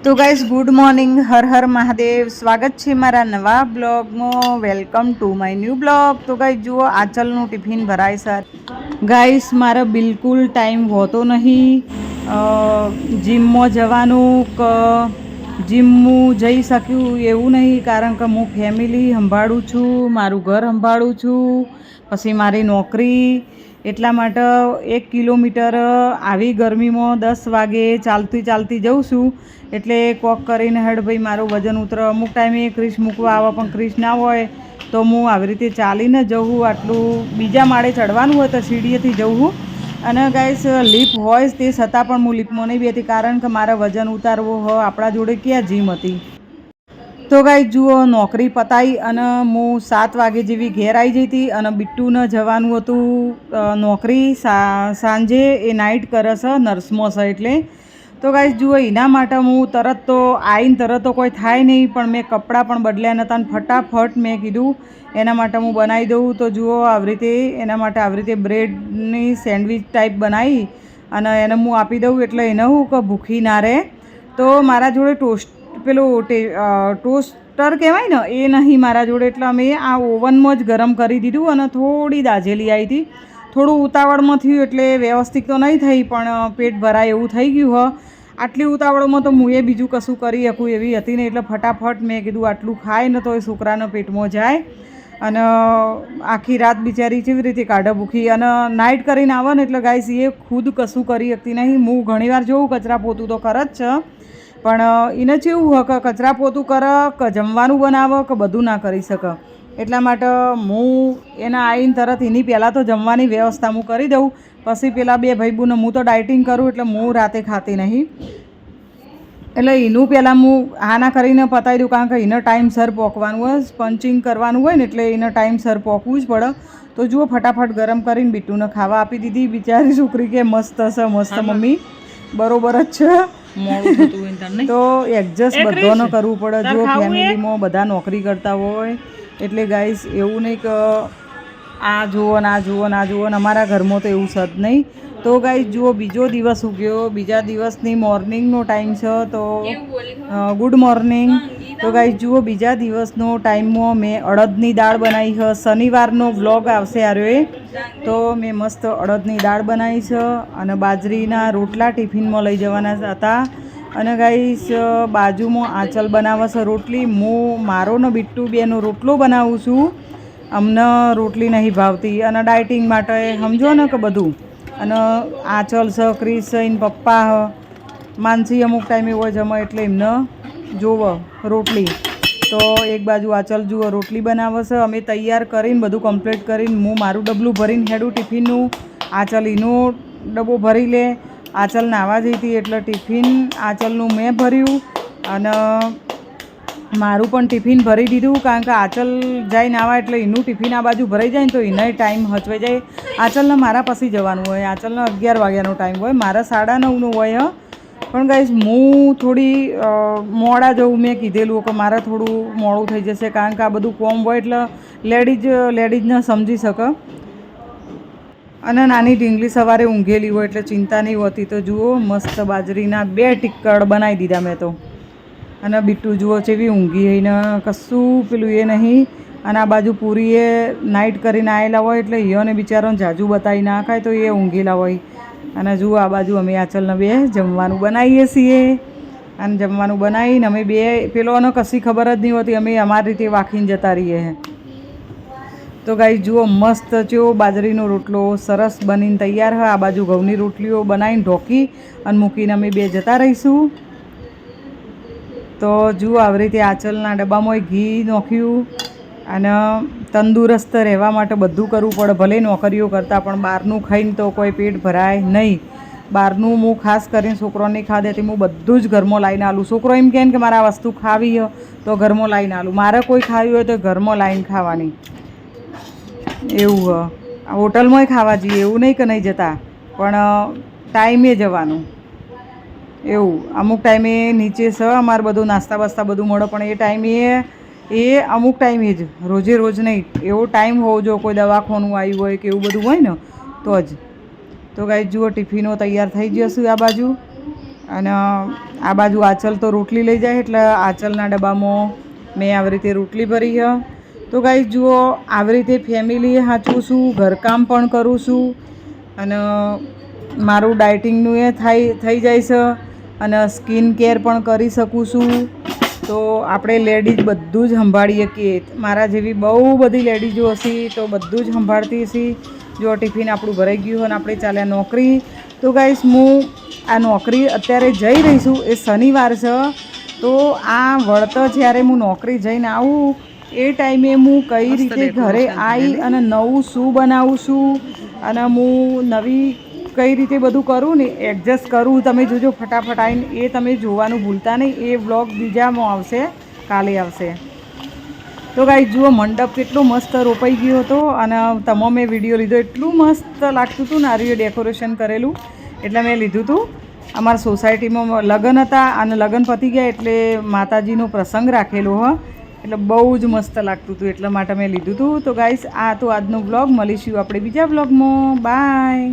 તો guys good morning, Har Har Mahadev. સ્વાગત છે મારા નવા બ્લોગમાં. Welcome to my new blog. તો ગાઈઝ જુઓ, આંચલનું ટિફિન ભરાય સર. ગાઈઝ મારે બિલકુલ ટાઈમ હોતો નહીં જીમમાં જવાનું જીમમાં જઈ શક્યું એવું નહીં, કારણ કે હું ફેમિલી સંભાળું છું, મારું ઘર સંભાળું છું, પછી મારી નોકરી. એટલા માટે 1 કિલોમીટર આવી ગરમીમાં 10 વાગે ચાલતી જઉં છું. એટલે કોક કરીને હેડ ભાઈ મારું વજન ઉતરે. અમુક ટાઈમે ક્રિશ મૂકવા આવે, પણ ક્રિશ ના હોય તો હું આવી રીતે ચાલીને જઉં. આટલું બીજા માળે ચડવાનું હોય તો સીડીએથી જઉં. અને ગાઈસ લીપ હોય તે છતાં પણ હું લીપમાં નહીં બેતી, કારણ કે મારે વજન ઉતારવો હોય. આપણા જોડે ક્યાં જીમ હતી. તો ગાઈસ જુઓ, નોકરી પતાવી અને હું 7 વાગે જેવી ઘેર આવી જઈ હતી. અને બિટ્ટુને જવાનું હતું નોકરી. સાંજે એ નાઇટ કરે છે, નર્સમાં છે એટલે. તો ગાઈસ જુઓ, એના માટે હું તરત તો આવીને તરત તો કોઈ થાય નહીં, પણ મેં કપડાં પણ બદલ્યા નહોતા અને ફટાફટ મેં કીધું એના માટે હું બનાવી દઉં. તો જુઓ આવી રીતે એના માટે આવી રીતે બ્રેડની સેન્ડવિચ ટાઈપ બનાવી અને એને હું આપી દઉં, એટલે એને હું કે ભૂખી ના રહે. તો મારા જોડે ટોસ્ટર કહેવાય ને એ નહીં મારા જોડે, એટલે અમે આ ઓવનમાં જ ગરમ કરી દીધું. અને થોડી દાજેલી આવી હતી, થોડું ઉતાવળમાં થયું એટલે વ્યવસ્થિત તો નહીં થઈ, પણ પેટ ભરાય એવું થઈ ગયું હો. આટલી ઉતાવળમાં તો હું બીજું કશું કરી શકું એવી હતી ને, એટલે ફટાફટ મેં કીધું આટલું ખાય ને તો એ છોકરાના પેટમાં જાય. અને આખી રાત બિચારી કેવી રીતે કાઢે ભૂખી. અને નાઇટ કરીને આવે ને એટલે ગાઈસ એ ખુદ કશું કરી શકતી નહીં. હું ઘણીવાર જોઉં કચરા પોતું તો કરે જ છે, પણ એને કેવું હોય કે કચરા પોતું કરે કે જમવાનું બનાવે કે બધું ના કરી શકે. એટલા માટે હું એના આવીને તરત એની પહેલાં તો જમવાની વ્યવસ્થા હું કરી દઉં. પછી પેલા 2 ભાઈબુને હું તો ડાયટિંગ કરું એટલે હું રાતે ખાતી નહીં, એટલે એનું પહેલાં હું આના કરીને પતાવી દઉં, કારણ કે એને ટાઈમસર પહોંચવાનું હોય, પંચિંગ કરવાનું હોય ને, એટલે એને ટાઈમસર પહોંચવું જ પડે. તો જુઓ ફટાફટ ગરમ કરીને બિટ્ટુને ખાવા આપી દીધી. બિચારી છોકરી કે મસ્ત હશે, મસ્ત મમ્મી, બરોબર જ છે. તો એડજસ્ટ બધાને કરવું પડે. જો ફેમિલીમાં બધા નોકરી કરતા હોય એટલે ગાઈસ એવું નહીં કે આ જુઓ ને આ જુઓ ને આ જુઓ ને. અમારા ઘરમાં તો એવું છે જ નહીં. તો ગાઈસ જુઓ, બીજો દિવસ ઉગ્યો, બીજા દિવસની મોર્નિંગનો ટાઈમ છે. તો ગુડ મોર્નિંગ. તો ગાઈસ જુઓ, બીજા દિવસનો ટાઈમમાં મેં અડદની દાળ બનાવી છે. શનિવારનો વ્લોગ આવશે આર્યો એ. તો મેં મસ્ત અડદની દાળ બનાવી છે અને બાજરીના રોટલા ટિફિનમાં લઈ જવાના હતા. અને ગાઈસ બાજુમાં આંચલ બનાવે છે રોટલી. હું મારો ને બિટ્ટુ બેનો રોટલો બનાવું છું. અમને રોટલી નહીં ભાવતી અને ડાયટિંગ માટે સમજો ને કે બધું. અને આંચલ છે, ક્રિશ છે, એને પપ્પા માનસી અમુક ટાઈમે હોય જમા, એટલે એમને જોવો રોટલી. તો એક બાજુ આંચલ જુઓ રોટલી બનાવે છે. અમે તૈયાર કરીને બધું કમ્પ્લીટ કરીને હું મારું ડબલું ભરીને હેડું ટિફિનનું. આંચલ એનું ડબ્બો ભરી લે. આંચલ નાવા જઈ હતી એટલે ટિફિન આંચલનું મેં ભર્યું અને મારું પણ ટિફિન ભરી દીધું, કારણ કે આંચલ જાય નાવા એટલે એનું ટિફિન આ બાજુ ભરાઈ જાય ને તો એને ટાઈમ હચવાઈ જાય. આંચલને મારા પછી જવાનું હોય. આંચલને 11 વાગ્યાનો ટાઈમ હોય, મારા 9:30નો હોય. પણ ગાઈસ હું થોડી મોડા જવું મેં કીધેલું કે મારે થોડું મોડું થઈ જશે, કારણ કે આ બધું કોમ હોય એટલે લેડીઝને સમજી શકે. અને નાની ઢીંગલી સવારે ઊંઘેલી હોય એટલે ચિંતા નહીં હોતી. તો જુઓ મસ્ત બાજરીના 2 ટિક્કડ બનાવી દીધા મેં તો. અને બિટ્ટુ જુઓ જેવી ઊંઘી એને કશું પેલું એ નહીં. અને આ બાજુ પૂરીએ નાઇટ કરીને આવેલા હોય એટલે ઈયોને બિચારોને જાજુ બતાવી ના ખાય તો એ ઊંઘેલા હોય. અને જુઓ આ બાજુ અમે આંચલને 2 જમવાનું બનાવીએ છીએ. અને જમવાનું બનાવીને અમે 2 પેલોને કશી ખબર જ નહીં હોતી, અમે અમારી રીતે વાખીને જતા રહીએ. તો ગાઈસ જુઓ મસ્ત ચો બાજરીનો રોટલો સરસ બનીને તૈયાર હોય. આ બાજુ ઘઉંની રોટલીઓ બનાવીને ઢોકી અને મૂકીને અમે 2 જતા રહીશું. તો જુઓ આવી રીતે આંચલના ડબ્બામાં ઘી નાખ્યું. અને તંદુરસ્ત રહેવા માટે બધું કરવું પડે, ભલે નોકરીઓ કરતાં, પણ બહારનું ખાઈને તો કોઈ પેટ ભરાય નહીં. બહારનું હું ખાસ કરીને છોકરોને ખાવા દેતી, હું બધું જ ઘરમાં લાવીને આલું. છોકરો એમ કહે કે મારે આ વસ્તુ ખાવી હોય તો ઘરમાં લાવીને આલું. મારે કોઈ ખાવી હોય તો ઘરમાં લાવીને ખાવાની. એવું હોટલમાંય ખાવા જઈએ એવું નહીં કે નહીં જતા, પણ ટાઈમે જવાનું. એવું અમુક ટાઈમે નીચે છે અમારે બધું નાસ્તા બાસ્તા બધું મળે, પણ એ ટાઈમે એ અમુક ટાઈમે જ, રોજે રોજ નહીં. એવો ટાઈમ હોવો જો કોઈ દવાખાનું આવ્યું હોય કે એવું બધું હોય ને તો જ. તો ગાઈસ જુઓ ટિફિનો તૈયાર થઈ જશું આ બાજુ. અને આ બાજુ આંચલ તો રોટલી લઈ જાય એટલે આંચલના ડબ્બામાં મેં આવી રીતે રોટલી ભરી છે. તો ગાઈસ જુઓ, આવી રીતે ફેમિલી સાચવું છું, ઘરકામ પણ કરું છું અને મારું ડાયટિંગનું એ થઈ જાય છે અને સ્કિન કેર પણ કરી શકું છું. તો આપણે લેડીઝ બધું જ સંભાળી શકીએ. મારા જેવી બહુ બધી લેડીઝો હશે તો બધું જ સંભાળતી હશે. જો ટિફિન આપણું ભરાઈ ગયું અને આપણે ચાલ્યા નોકરી. તો ગાઈસ હું આ નોકરી અત્યારે જઈ રહી છું, એ શનિવાર છે. તો આ વળતર જ્યારે હું નોકરી જઈને આવું એ ટાઈમે હું કઈ રીતે ઘરે આવી અને નવું શું બનાવું છું અને હું નવી કઈ રીતે બધું કરું ને એડજસ્ટ કરું. તમે જોજો ફટાફટ આવીને એ તમે જોવાનું ભૂલતા નહીં. એ વ્લોગ બીજામાં આવશે, કાલે આવશે. તો ગાઈસ જુઓ, મંડપ કેટલો મસ્ત રોપાઈ ગયો હતો અને તમામે વિડીયો લીધો. એટલું મસ્ત લાગતું હતું નારિયેળ ડેકોરેશન કરેલું એટલે મેં લીધું હતું. અમારા સોસાયટીમાં લગ્ન હતા અને લગ્ન પતી ગયા એટલે માતાજીનો પ્રસંગ રાખેલો હ, એટલે બહુ જ મસ્ત લાગતું હતું એટલા માટે મેં લીધું હતું. તો ગાઈસ આ તો આજનો વ્લોગ. મળીશું આપણે બીજા વ્લોગમાં. બાય.